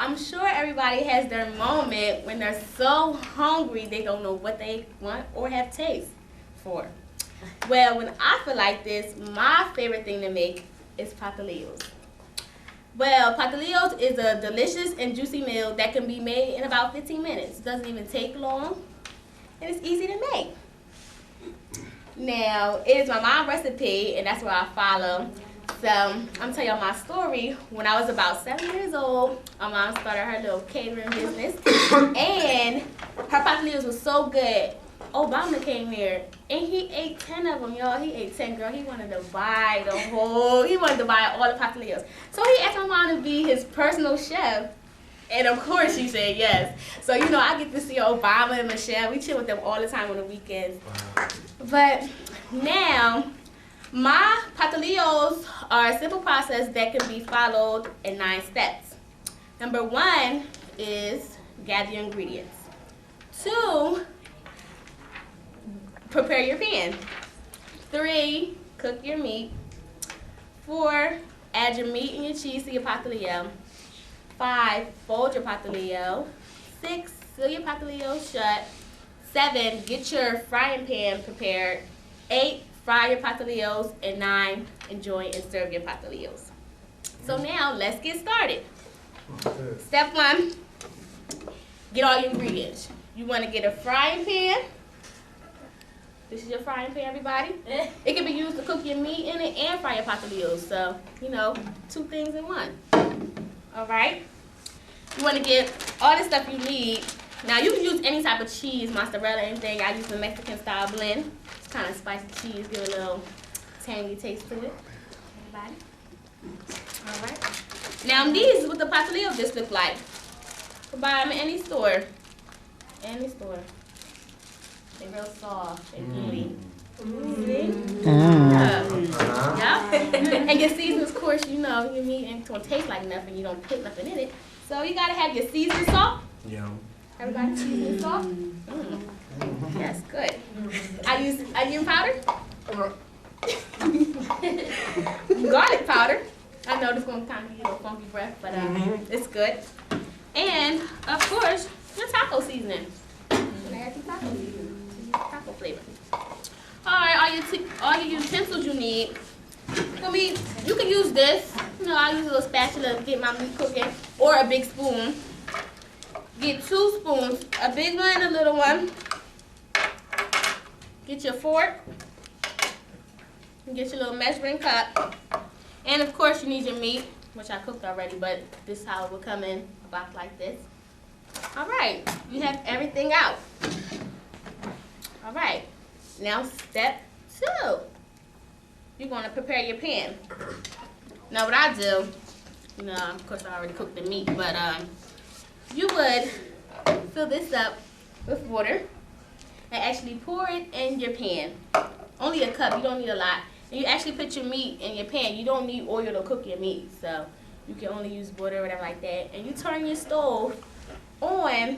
I'm sure everybody has their moment when they're so hungry they don't know what they want or have taste for. Well, when I feel like this, my favorite thing to make is Pastellios. Well, Pastellios is a delicious and juicy meal that can be made in about 15 minutes. It doesn't even take long, and it's easy to make. Now, it is my mom's recipe, and that's what I follow. So, I'm gonna tell y'all my story. When I was about 7 years old, my mom started her little catering business, and her Pastellios was so good. Obama came there, and he ate 10 of them, y'all. He ate 10, girl. He wanted to buy all the Pastellios. So he asked my mom to be his personal chef, and of course she said yes. So, you know, I get to see Obama and Michelle. We chill with them all the time on the weekends. But now, my Pastellios are a simple process that can be followed in 9 steps. Number 1 is gather your ingredients. 2, prepare your pan. 3, cook your meat. 4, add your meat and your cheese to your Pastellio. 5, fold your Pastellio. 6, seal your Pastellio shut. 7, get your frying pan prepared. 8, fry your Pastellios. And 9, enjoy and serve your Pastellios. So now, let's get started. Step 1, get all your ingredients. You want to get a frying pan. This is your frying pan, everybody. It can be used to cook your meat in it and fry your Pastellios. So, you know, 2 things in one. All right. You want to get all the stuff you need. Now, you can use any type of cheese, mozzarella, anything. I use the Mexican style blend. It's kind of spicy cheese, give a little tangy taste to it. Everybody. All right. Now, these is what the Pastellio just look like. You can buy them in any store. Any store. They're real soft and gooey. See? Yeah. And your seasonings, of course, you know, your meat ain't gonna taste like nothing. You don't put nothing in it. So you gotta have your seasoning salt. Yum. Everybody seasoning salt? Yes, good. I use onion powder. Garlic powder. I know this is gonna kind of give you a funky breath, but it's good. And of course, your taco seasoning. Add some taco seasoning. Taco flavor. Alright, all your utensils you need. You can use this. You know, I use a little spatula to get my meat cooking. Or a big spoon. Get 2 spoons. A big one and a little one. Get your fork. Get your little measuring cup. And of course you need your meat, which I cooked already, but this is how it will come in a box like this. Alright, you have everything out. All right, now step 2. You're going to prepare your pan. Now what I do, you know, of course I already cooked the meat, but you would fill this up with water and actually pour it in your pan. Only a cup, you don't need a lot. And you actually put your meat in your pan. You don't need oil to cook your meat, so you can only use water or whatever like that. And you turn your stove on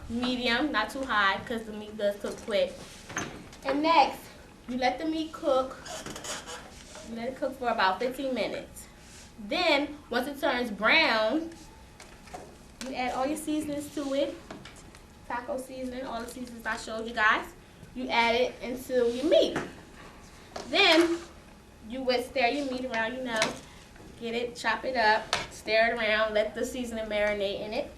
medium, not too high, because the meat does cook quick. And next, you let the meat cook. You let it cook for about 15 minutes. Then, once it turns brown, you add all your seasonings to it. Taco seasoning, all the seasonings I showed you guys. You add it into your meat. Then, you would stir your meat around, you know. Get it, chop it up, stir it around, let the seasoning marinate in it.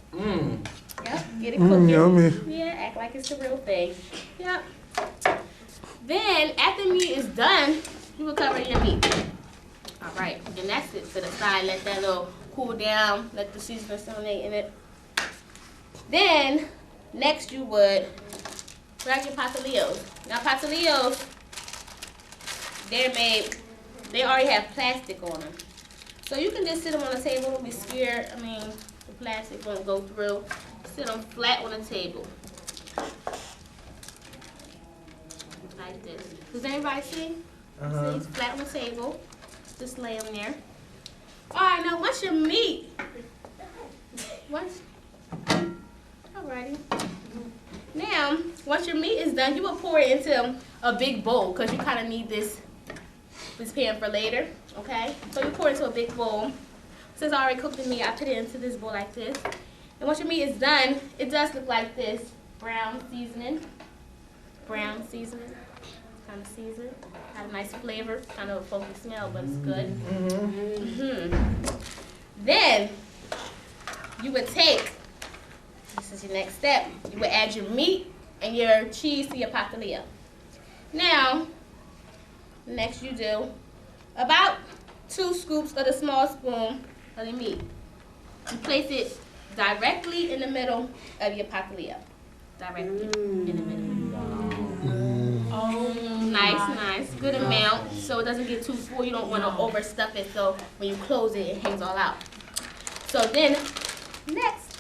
Yep, get it cooking. Yummy. Yeah, act like it's the real thing. Yep. Then, after the meat is done, you will cover your meat. All right, then that's it to the side. Let that little cool down. Let the seasoning marinate in it. Then, next you would grab your Pastellios. Now, Pastellios, they already have plastic on them. So you can just sit them on the table. Don't be scared. I mean, the plastic won't go through. Sit them flat on the table. Like this. Does anybody see? See, it's flat on the table. Just lay them there. Alright, now once your meat, alrighty. Now, once your meat is done, you will pour it into a big bowl because you kind of need this pan for later, okay? So you pour it into a big bowl. Since I already cooked the meat, I put it into this bowl like this. And once your meat is done, it does look like this. Brown seasoning. Brown seasoning. Kind of seasoned. Had a nice flavor. Kind of a funky smell, but it's good. Then, you would take, this is your next step, you would add your meat and your cheese to your Pastellio. Now, next you do about 2 scoops of the small spoon of the meat. You place it directly in the middle of your Pastellio. Directly in the middle. Nice. Good amount, so it doesn't get too full. You don't want to overstuff it, so when you close it, it hangs all out. So then, next,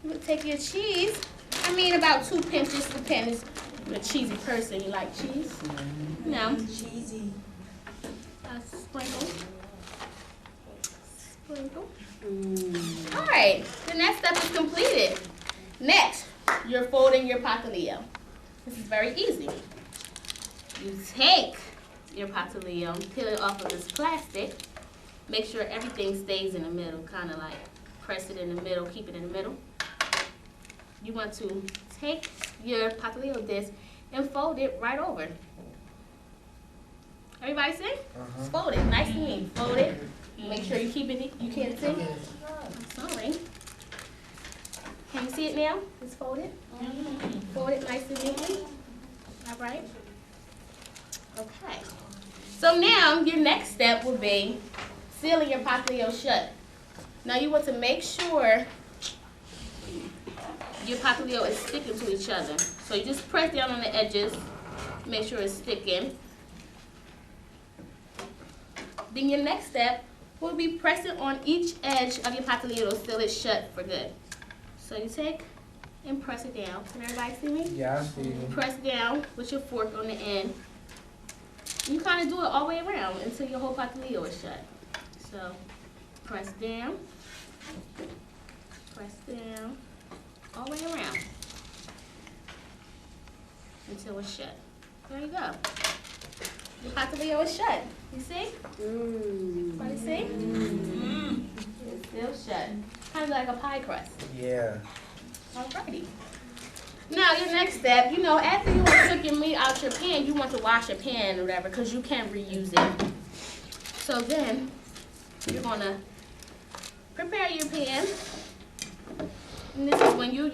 you would take your cheese. I mean, about 2 pinches, depends. You're a cheesy person. You like cheese? No. Cheesy. Sprinkle. All right. The next step is completed. Next, you're folding your Pastellio. This is very easy. You take your Pastellio, peel it off of this plastic. Make sure everything stays in the middle, kind of like press it in the middle, keep it in the middle. You want to take your Pastellio disc and fold it right over. Everybody see? Just fold it, nice and neat. Fold it. Make sure you keep it, you can't see? I'm sorry. Can you see it now? Just fold it. Fold it nice and neatly. All right. Okay. So now your next step will be sealing your Pastellio shut. Now you want to make sure your Pastellio is sticking to each other. So you just press down on the edges, make sure it's sticking. Then your next step will be pressing on each edge of your Pastellio to seal it shut for good. So you take and press it down. Can everybody see me? Yeah, I see you. Press down with your fork on the end. You kind of do it all the way around until your whole Pastellio is shut. So press down, all the way around until it's shut. There you go. Your Pastellio is shut. You see? Everybody see? It's still shut. Kind of like a pie crust. Yeah. Alrighty. Now your next step, you know, after you took your meat out your pan, you want to wash your pan or whatever because you can't reuse it. So then you're gonna prepare your pan. And this is when you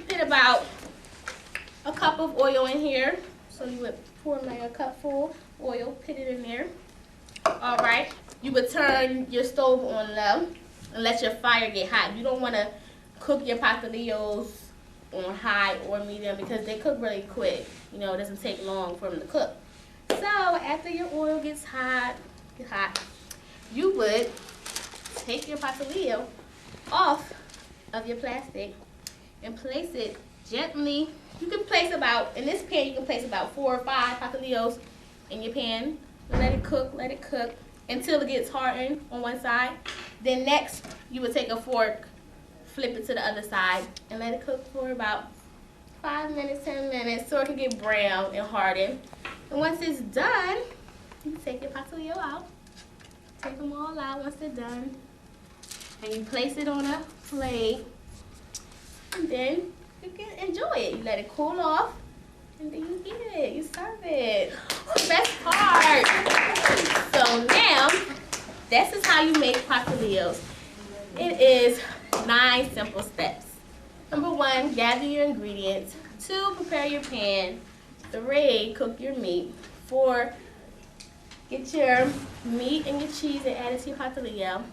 put about a cup of oil in here. So you would pour like a cup full oil, put it in there. All right. You would turn your stove on low and let your fire get hot. You don't want to cook your Pastellios on high or medium because they cook really quick. You know, it doesn't take long for them to cook. So after your oil gets hot, you would take your Pastellio off of your plastic and place it gently. You can place about, in this pan, you can place about 4 or 5 Pastellios in your pan. Let it cook until it gets hardened on one side. Then next, you would take a fork, flip it to the other side, and let it cook for about 5 minutes, 10 minutes, so it can get brown and harden. And once it's done, you take your Pastellio out. Take them all out once they're done. And you place it on a plate. And then you can enjoy it. You let it cool off. And then you eat it. You serve it. Best part. So now, this is how you make Pastellios. It is 9 simple steps. Number 1, gather your ingredients. 2, prepare your pan. 3, cook your meat. 4, get your meat and your cheese and add it to your Pastellio.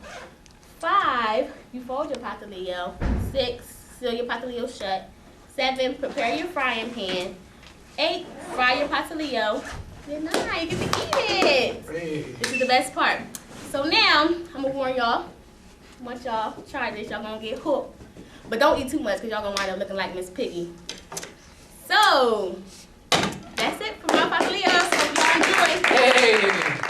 5, you fold your Pastellio. 6, seal your Pastellio shut. 7, prepare your frying pan. 8, fry your Pastellio. Then 9, you get to eat it. This is the best part. So now, I'm gonna warn y'all. Once y'all try this, y'all gonna get hooked. But don't eat too much because y'all gonna wind up looking like Miss Piggy. So, that's it for my Pastellios. Hope y'all enjoy. Hey.